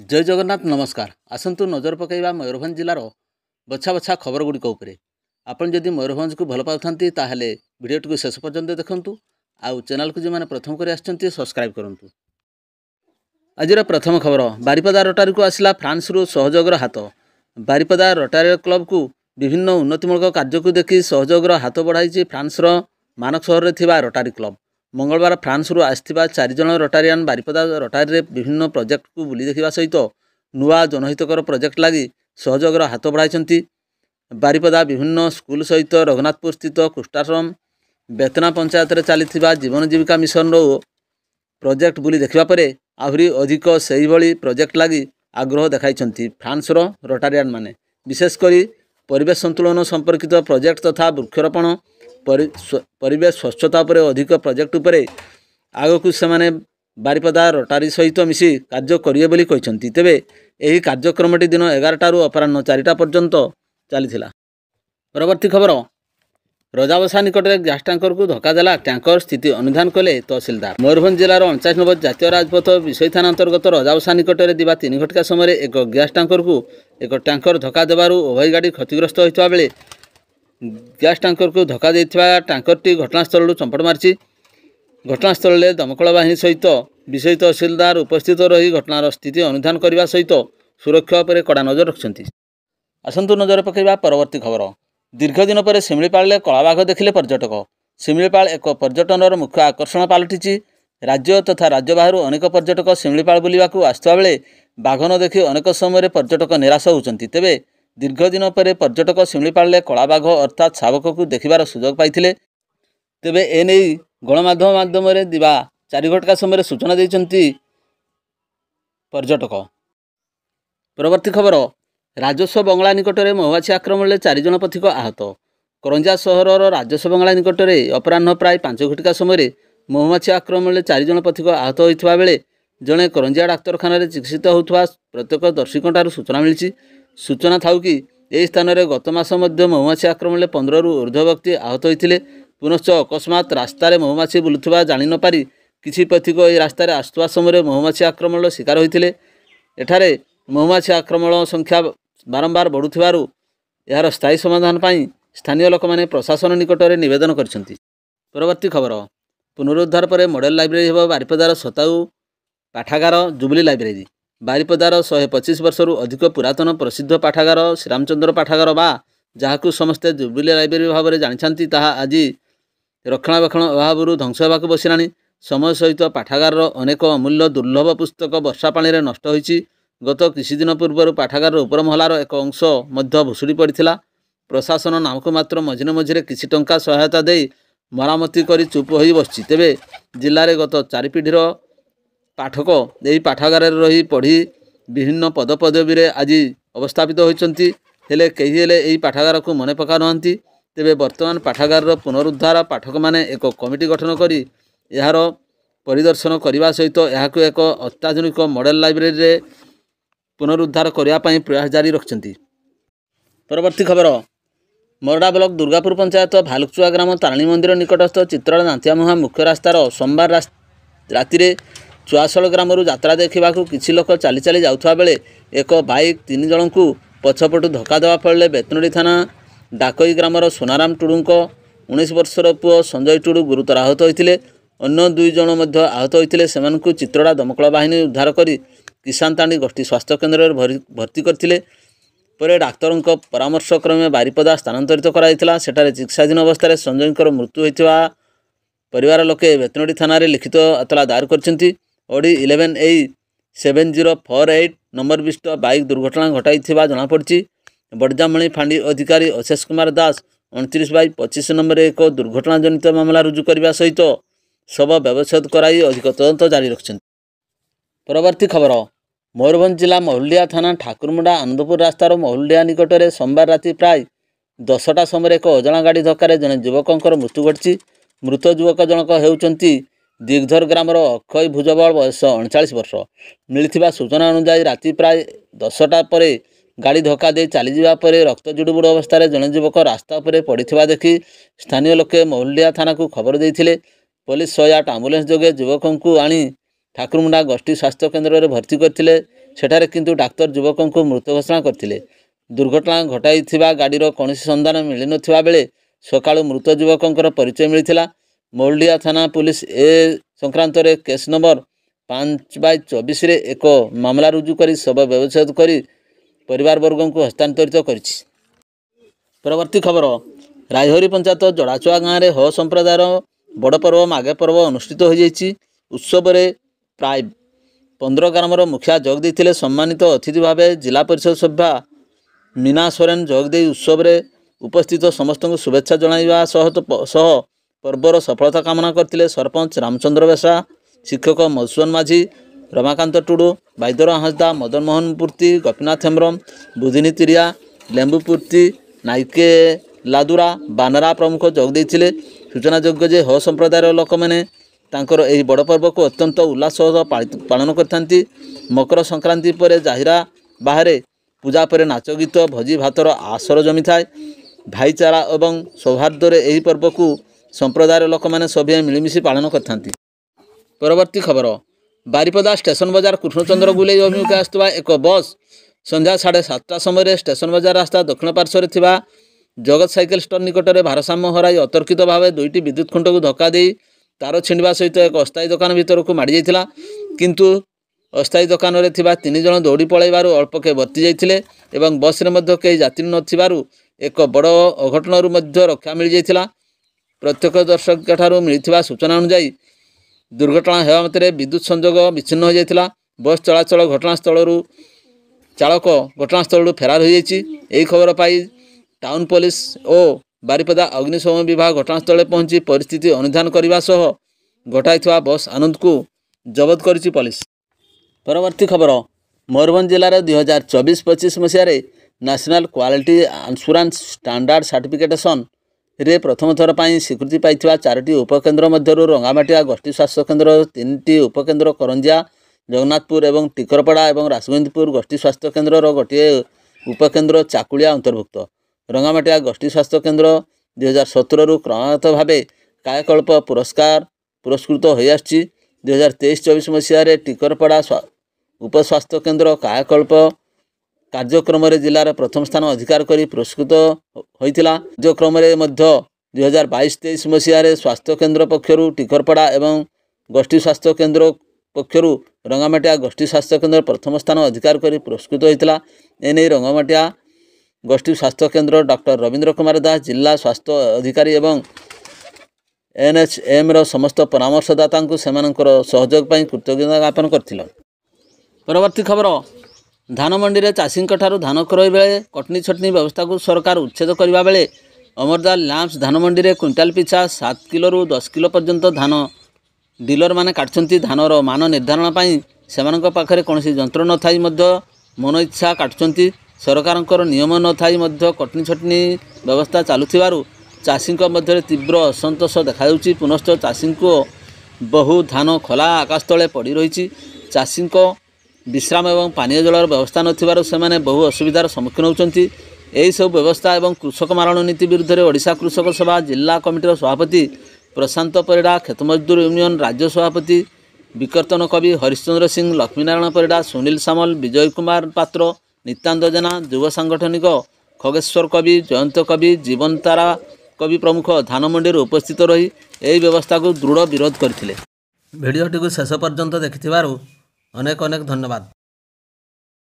जय जगन्नाथ नमस्कार। आसतु नजर पकईवा मयूरभंज जिलार बछा बछा खबर गुड़िक उपरे। आपण जदि मयूरभंज को भल पाउथांती ताहले वीडियोटी को शेष पर्यंत देखंतु। आउ चैनल को जो मैंने प्रथम कर आछंती सब्सक्राइब करंतु। आजिर प्रथम खबर बारिपदा रोटारी को आसला फ्रांस रु सहयोगर हाथ। बारिपदा रोटारी क्लब को विभिन्न उन्नतिमूलक कार्य को देखि सहयोगर हाथ बढ़ाई फ्रांस मानक सहर में रोटारी क्लब। मंगलवार फ्रांस रु आसथिबा 4 जन रोटारियान बारिपदा रोटारी रे विभिन्न प्रोजेक्ट को बुली देखा सहित नुआ जनहितकर प्रोजेक्ट लगी सहयोगर हाथ बढ़ाई। बारिपदा विभिन्न स्कूल सहित रघुनाथपुर स्थित कुष्ठाश्रम बेतना पंचायत रे चली जीवन जीविका मिशन रो प्रोजेक्ट बुली देखा पर आहरी अधिक से भली प्रोजेक्ट लगी आग्रह देखाई फ्रांस रोटारियान माने। विशेषकर परिवेश संतुलन संपर्कित प्रोजेक्ट तथा वृक्षरोपण परिवेश स्वच्छता पर अधिक प्रोजेक्ट उपर आग को से बारिपदा रोटारी सहित मिसी कार्य करिए बोली कहते। तेबे यही कार्यक्रमटी दिन 11 रु अपराह्न 4टा पर्यंत चली। परवर्ती खबर रजाबसा निकट में गैस टैंकर को धक्का देला टैंकर स्थिति अनुधान कले तहसिलदार। मयूरभंज जिलार 49 नंबर जातीय राजपथ विषय थाना अंतर्गत रजाबसा निकट में दिवा 3 घटिका समय एक गैस टैंकर को एक टैंकर धक्का देवारू उभय गाड़ी क्षतिग्रस्त होता बेले गैस टैंकर को धक्का देथिबा टैंकरटी घटनास्थल चंपट मारी। घटनास्थल में दमकल बाहिनी सहित विषय तहसिलदार उपस्थित रही घटनार स्थिति अनुधान करने सहित सुरक्षा पर कड़ा नजर रखिंट। आसतु नजर पकईवा परवर्ती खबर। दीर्घ दिन पर शिमिलीपाल कलाबाघ देखिले पर्यटक। शिमिलीपाल एक पर्यटन मुख्य आकर्षण पलटि। राज्य तथा राज्य बाहर अनेक पर्यटक शिमिलीपाल बुलवाक आसुवा बेले बाघ न देखि अनेक समय पर्यटक निराश होती। तेबे दीर्घ दिन पर पर्यटक शिमिलीपाल कलाबाघ अर्थात शावक को देखिबार सुजोग पाइथिले। तेबे एने गणमाध्यम माध्यम दिवा 4 घटिका समय सूचना देइचंती पर्यटक। परवर्ती खबर राजस्व बंगला निकट में महुमाछी आक्रमण में 4 जन पथिक आहत। करंजा सहर राजस्व बंगला निकट में अपराह्न प्राय 5 घटिका समय महुमाछी आक्रमण में 4 जन पथिक आहत होता बेले जड़े करंजिया डाक्तरखाना चिकित्सित होता प्रत्यक्षदर्शीठार सूचना मिली। सूचना थाउ कि यह स्थान में गत मास महुमाछी आक्रमण में 15 रु ऊर्ध्व व्यक्ति आहत होते। पुनश्च अकस्मात रास्तार महुमाछी बुलुवा जानी न पारि किछि पथिक यह रास्तार आसुवा समय महुमाछी आक्रमण शिकार होते। एठारे महुमाछी आक्रमण संख्या बारंबार बढ़ुथिबारु यार स्थायी समाधान पाई स्थानीय लोक माने प्रशासन निकट में निवेदन करछंती। परवर्ती खबर पुनरुद्धार पर मॉडल लाइब्रेरी हेब बारिपदार सताऊ पाठागार जुबली लाइब्रेरी। बारिपदार 125 वर्षर अधिक पुरातन प्रसिद्ध पाठागार श्रीरामचंद्र पाठागार बा जहाकू समस्ते जुबली लाइब्रेरी भाव में जानी ताहा आज रक्षणाबेक्षण अभाव ध्वंस होगा बसला। समय सहित पाठागार अनेक अमूल्य दुर्लभ पुस्तक वर्षा पानी रे नष्ट होईची। गत किछि दिन पूर्व पाठागार उपर महलार एक अंश मध्य भुशुड़ी पड़ता। प्रशासन नामक मात्र मझिरे मझिरे किछि टंका सहायता दे मरामती करी चुप हो बसछि। तेबे जिले में गत 4 पीढ़ीर पाठक यही पाठागार रही पढ़ी विभिन्न पदपदवी आज अवस्थापित होती। हेले कहीं हेले यही पाठागार को मन पका नहांती। तेबे वर्तमान पाठागार पुनरुद्धार पाठक माने एक कमिटी गठन करी यार परिदर्शन करने सहित यहाक एक अत्याधुनिक मॉडल लाइब्रेरी रे पुनरुद्धार करने प्रयास जारी रखिंट। परवर्ती खबर मोरडा ब्लॉक दुर्गापुर पंचायत भालुकचुआ ग्राम तारिणी मंदिर निकटस्थ चित्रा नांतियामुहा मुख्य रास्तार सोमवार राति चुआशल ग्राम यात्रा देखा किसी लोक चली चली जाउथबा बेले एक बाइक 3 जन को पछपटू धक्का देवा फल बेतनोड़ी थाना डाकई ग्रामर सोनाराम टुडू 19 वर्षर पुओ संजय टुडू गुरुतर आहत होते। अन्य 2 जन आहत होते। से चित्रोड़ा दमकल बाहिनी उद्धार कर किसान तांडी गोष्ठी स्वास्थ्य केन्द्र में भर्ती करथिले। परे डाक्तर परामर्श क्रमे बारिपदा स्थानांतरित कराइथिला। सेठारे चिकित्साधीन अवस्था संजय मृत्यु होइथिबा परिवार लोके बेतनोड़ी थाना लिखित एतला दायर करछंती। ओडी 11A7048 नंबर विशिष्ट बाइक दुर्घटना घटाई जनापड़ी। बड़जामणी फांडी अधिकारी अशेष कुमार दास 29/25 नंबर एक दुर्घटना जनित मामला रुजु करने सहित शव व्यवच्छेद कराई अधिक तदंत जारी रखिंट। परवर्ती खबर मयूरभंज जिला महुलिया थाना ठाकुरमुंडा आनंदपुर रास्तार महुलिया निकट में सोमवार राति प्राय 10टा समय एक अजणा गाड़ी धक्कर जड़े युवकर मृत्यु घटी। मृत युवक जनक होउचंती दिग्धर ग्रामर अक्षय भुजबल बयस 39 वर्ष। मिलथिबा सूचना अनुसार राति प्राय 10टा पर गाड़ी धक्का दे चली जावा पर रक्त जुड़ुबुड़ अवस्था जड़े युवक रास्ता पर पड़ता देखि स्थानीय लोके महुलिया थाना को खबर देइथिले। पुलिस 108 आम्बुलेंस जोगे युवक को आनी ठाकुरमुंडा गोष्ठी स्वास्थ्य केन्द्र में भर्ती करथिले। ସେଠାରେ କିନ୍ତୁ ଡାକ୍ତର ଯୁବକଙ୍କୁ ମୃତ ଘୋଷଣା କରିଥିଲେ। ଦୁର୍ଘଟଣା ଘଟାଇଥିବା ଗାଡ଼ିର କୌଣସି ସନ୍ଧାନ ମିଳିନଥିବା ବେଳେ ସକାଳୁ ମୃତ ଯୁବକଙ୍କର ପରିଚୟ ମିଳିଥିଲା। ମୌଲଡ଼ିଆ ଥାନା ପୁଲିସ ଏ ସଂକ୍ରାନ୍ତରେ କେସ୍ ନମ୍ବର 5/24ରେ ଏକ ମାମଲା ରୁଜୁ କରି ଶବ ବ୍ୟବଚ୍ଛେଦ କରି ପରିବାରବର୍ଗଙ୍କୁ ହସ୍ତାନ୍ତରିତ କରିଛି। ପରବର୍ତ୍ତୀ ଖବର, ରାଇହରି ପଞ୍ଚାୟତ ଜଡ଼ାଚୁଆ ଗାଁରେ ହୋ ସମ୍ପ୍ରଦାୟର ବଡ଼ ପର୍ବ ମାଘେ ପର୍ବ ଅନୁଷ୍ଠିତ ହୋଇଯାଇଛି। ଉତ୍ସବରେ ପ୍ରାୟ 15 ଗ୍ରାମର ମୁଖିଆ ଯୋଗ ଦେଇଥିଲେ। ସମ୍ମାନିତ ଅତିଥି ଭାବେ ଜିଲ୍ଲା ପରିଷଦ ସଭ୍ୟା ମୀନା ସୋରେନ ଯୋଗ ଦେଇ ଉତ୍ସବରେ ଉପସ୍ଥିତ ସମସ୍ତଙ୍କୁ ଶୁଭେଚ୍ଛା ଜଣାଇବା ସହ ପର୍ବର ସଫଳତା କାମନା କରିଥିଲେ। ସରପଞ୍ଚ ରାମଚନ୍ଦ୍ର ବେଶା, ଶିକ୍ଷକ ମଧୁସୂଦନ ମାଝୀ, ରମାକାନ୍ତ ଟୁଡୁ, ବାଇଦର ହାଁସଦା, ମଦନ ମୋହନ ପୂର୍ତ୍ତି, ଗୋପୀନାଥ ହେମ୍ବ୍ରମ, ବୁଧିନୀ ତିରିଆ, ଲେମ୍ବୁ ପୂର୍ତ୍ତି, ନାଇକେ ଲାଦୁରା, ବାନରା ପ୍ରମୁଖ ଯୋଗ ଦେଇଥିଲେ। ସୂଚନାଯୋଗ୍ୟ ଯେ ହୋ ସମ୍ପ୍ରଦାୟର ଲୋକମାନେ ତାଙ୍କର ଏହି ବଡ଼ ପର୍ବକୁ ଅତ୍ୟନ୍ତ ଉଲ୍ଲାସ ସହ ପାଳନ କରିଥାନ୍ତି। ମକର ସଂକ୍ରାନ୍ତି ପରେ ଜାହିରା ବାହାରେ ପୂଜା ପରେ ନାଚ ଗୀତ ଭୋଜି ଭାତର ଆସର ଜମିଥାଏ। ଭାଇଚାରା ଏବଂ ସୌହାର୍ଦ୍ଦ୍ୟରେ ଏହି ପର୍ବକୁ ସମ୍ପ୍ରଦାୟର ଲୋକମାନେ ସଭିଏଁ ମିଳିମିଶି ପାଳନ କରିଥାନ୍ତି। ପରବର୍ତ୍ତୀ ଖବର, ବାରିପଦା ଷ୍ଟେସନ ବଜାର କୃଷ୍ଣଚନ୍ଦ୍ର ଗୁଲେଇ ଅଭିମୁଖେ ଆସୁଥିବା ଏକ ବସ୍ ସନ୍ଧ୍ୟା 7:30 ସମୟରେ ଷ୍ଟେସନ ବଜାର ରାସ୍ତା ଦକ୍ଷିଣ ପାର୍ଶ୍ୱରେ ଥିବା ଜଗତ ସାଇକେଲ ଷ୍ଟୋର ନିକଟରେ ଭାରସାମ୍ୟ ହରାଇ ଅତର୍କିତ ଭାବେ ଦୁଇଟି ବିଦ୍ୟୁତ ଖୁଣ୍ଟକୁ ଧକ୍କା ଦେଇ ତାର ଛିଣ୍ଡିବା ସହିତ ଏକ ଅସ୍ଥାୟୀ ଦୋକାନ ଭିତରକୁ ମାଡ଼ି ଯାଇଥିଲା। କିନ୍ତୁ ଅସ୍ଥାୟୀ ଦୋକାନରେ ଥିବା 3 ଜଣ ଦୌଡ଼ି ପଳାଇବାରୁ ଅଳ୍ପକେ ବର୍ତ୍ତି ଯାଇଥିଲେ ଏବଂ ବସ୍ରେ ମଧ୍ୟ କେହି ଯାତ୍ରୀ ନଥିବାରୁ ଏକ ବଡ଼ ଅଘଟଣରୁ ମଧ୍ୟ ରକ୍ଷା ମିଳିଯାଇଥିଲା। ପ୍ରତ୍ୟକ୍ଷଦର୍ଶୀଙ୍କଠାରୁ ମିଳିଥିବା ସୂଚନା ଅନୁଯାୟୀ ଦୁର୍ଘଟଣା ହେବା ମାତ୍ରେ ବିଦ୍ୟୁତ ସଂଯୋଗ ବିଚ୍ଛିନ୍ନ ହୋଇଯାଇଥିଲା। ବସ୍ ଚଳାଚଳ ଚାଳକ ଘଟଣାସ୍ଥଳରୁ ଫେରାର ହୋଇଯାଇଛି। ଏହି ଖବର ପାଇ ଟାଉନ ପୋଲିସ ଓ ବାରିପଦା ଅଗ୍ନିଶମ ବିଭାଗ ଘଟଣାସ୍ଥଳରେ ପହଞ୍ଚି ପରିସ୍ଥିତି ଅନୁଧ୍ୟାନ କରିବା ସହ ଘଟାଇଥିବା ବସ୍ ଆନନ୍ଦକୁ ଜବତ କରିଛି ପୋଲିସ। ପରବର୍ତ୍ତୀ ଖବର, ମୟୂରଭଞ୍ଜ ଜିଲ୍ଲାରେ 2024-25 ମସିହାରେ ନ୍ୟାସନାଲ କ୍ୱାଲିଟି ଆସୁରାନ୍ସ ଷ୍ଟାଣ୍ଡାର୍ଡ ସାର୍ଟିଫିକେସନରେ ପ୍ରଥମ ଥର ପାଇଁ ସ୍ୱୀକୃତି ପାଇଥିବା 4ଟି ଉପକେନ୍ଦ୍ର ମଧ୍ୟରୁ ରଙ୍ଗାମାଟିଆ ଗୋଷ୍ଠୀ ସ୍ୱାସ୍ଥ୍ୟକେନ୍ଦ୍ର, 3ଟି ଉପକେନ୍ଦ୍ର କରଞ୍ଜିଆ, ଜଗନ୍ନାଥପୁର ଏବଂ ଟିକରପଡ଼ା ଏବଂ ରାସଗୋବିନ୍ଦପୁର ଗୋଷ୍ଠୀ ସ୍ୱାସ୍ଥ୍ୟକେନ୍ଦ୍ରର ଗୋଟିଏ ଉପକେନ୍ଦ୍ର ଚାକୁଳିଆ ଅନ୍ତର୍ଭୁକ୍ତ। ରଙ୍ଗାମାଟିଆ ଗୋଷ୍ଠୀ ସ୍ୱାସ୍ଥ୍ୟକେନ୍ଦ୍ର 2017ରୁ କ୍ରମାଗତ ଭାବେ କାୟାକଳ୍ପ ପୁରସ୍କୃତ ହୋଇଆସିଛି। 2023-24 ମସିହାରେ ଟିକରପଡ଼ା ଉପସ୍ୱାସ୍ଥ୍ୟକେନ୍ଦ୍ର କାୟାକଳ୍ପ କାର୍ଯ୍ୟକ୍ରମରେ ଜିଲ୍ଲାର ପ୍ରଥମ ସ୍ଥାନ ଅଧିକାର କରି ପୁରସ୍କୃତ ହୋଇଥିଲା। କାର୍ଯ୍ୟକ୍ରମରେ ମଧ୍ୟ 2022-23 ମସିହାରେ ସ୍ୱାସ୍ଥ୍ୟକେନ୍ଦ୍ର ପକ୍ଷରୁ ଟିକରପଡ଼ା ଏବଂ ଗୋଷ୍ଠୀ ସ୍ୱାସ୍ଥ୍ୟକେନ୍ଦ୍ର ପକ୍ଷରୁ ରଙ୍ଗାମାଟିଆ ଗୋଷ୍ଠୀ ସ୍ୱାସ୍ଥ୍ୟକେନ୍ଦ୍ର ପ୍ରଥମ ସ୍ଥାନ ଅଧିକାର କରି ପୁରସ୍କୃତ ହୋଇଥିଲା। ଏନେଇ ରଙ୍ଗାମାଟିଆ ଗୋଷ୍ଠୀ ସ୍ୱାସ୍ଥ୍ୟକେନ୍ଦ୍ର ଡକ୍ଟର ରବୀନ୍ଦ୍ର କୁମାର ଦାସ, ଜିଲ୍ଲା ସ୍ୱାସ୍ଥ୍ୟ ଅଧିକାରୀ ଏବଂ NHMର ସମସ୍ତ ପରାମର୍ଶଦାତାଙ୍କୁ ସେମାନଙ୍କର ସହଯୋଗ ପାଇଁ କୃତଜ୍ଞତା ଜ୍ଞାପନ କରିଥିଲେ। ପରବର୍ତ୍ତୀ ଖବର, ଧାନମଣ୍ଡିରେ ଚାଷୀଙ୍କଠାରୁ ଧାନ କ୍ରୟ ବେଳେ କଟନୀ ଛଟନୀ ବ୍ୟବସ୍ଥାକୁ ସରକାର ଉଚ୍ଛେଦ କରିବା ବେଳେ ଅମରଦାର ଲ୍ୟାମ୍ପସ ଧାନମଣ୍ଡିରେ କ୍ୱିଣ୍ଟାଲ ପିଛା 7 କିଲୋରୁ 10 କିଲୋ ପର୍ଯ୍ୟନ୍ତ ଧାନ ଡିଲରମାନେ କାଟୁଛନ୍ତି। ଧାନର ମାନ ନିର୍ଦ୍ଧାରଣ ପାଇଁ ସେମାନଙ୍କ ପାଖରେ କୌଣସି ଯନ୍ତ୍ର ନଥାଇ ମଧ୍ୟ ମନ ଇଚ୍ଛା କାଟୁଛନ୍ତି। ସରକାରଙ୍କର ନିୟମ ନଥାଇ ମଧ୍ୟ କଟନୀ ଛଟନୀ ବ୍ୟବସ୍ଥା ଚାଲୁଥିବାରୁ ଚାଷୀଙ୍କ ମଧ୍ୟରେ ତୀବ୍ର ଅସନ୍ତୋଷ ଦେଖାଯାଉଛି। ପୁନଶ୍ଚ ଚାଷୀଙ୍କ ବହୁ ଧାନ ଖୋଲା ଆକାଶ ତଳେ ପଡ଼ି ରହିଛି। ଚାଷୀଙ୍କ ବିଶ୍ରାମ ଏବଂ ପାନୀୟ ଜଳର ବ୍ୟବସ୍ଥା ନଥିବାରୁ ସେମାନେ ବହୁ ଅସୁବିଧାର ସମ୍ମୁଖୀନ ହେଉଛନ୍ତି। ଏହିସବୁ ବ୍ୟବସ୍ଥା ଏବଂ କୃଷକ ମାରଣ ନୀତି ବିରୁଦ୍ଧରେ ଓଡ଼ିଶା କୃଷକ ସଭା ଜିଲ୍ଲା କମିଟିର ସଭାପତି ପ୍ରଶାନ୍ତ ପରିଡ଼ା, କ୍ଷେତମଜଦୁର ୟୁନିୟନ ରାଜ୍ୟ ସଭାପତି ବିକର୍ତ୍ତନ କବି ହରିଶ୍ଚନ୍ଦ୍ର ସିଂ, ଲକ୍ଷ୍ମୀନାରାୟଣ ପରିଡ଼ା, ସୁନୀଲ ସାମଲ, ବିଜୟ କୁମାର ପାତ୍ର, ନିତ୍ୟାନନ୍ଦ ଜେନା, ଯୁବ ସାଂଗଠନିକ ଖଗେଶ୍ୱର କବି, ଜୟନ୍ତ କବି, ଜୀବନ ତାରା କବି ପ୍ରମୁଖ ଧାନମଣ୍ଡିରେ ଉପସ୍ଥିତ ରହି ଏହି ବ୍ୟବସ୍ଥାକୁ ଦୃଢ଼ ବିରୋଧ କରିଥିଲେ। ଭିଡ଼ିଓଟିକୁ ଶେଷ ପର୍ଯ୍ୟନ୍ତ ଦେଖିଥିବାରୁ ଅନେକ ଧନ୍ୟବାଦ।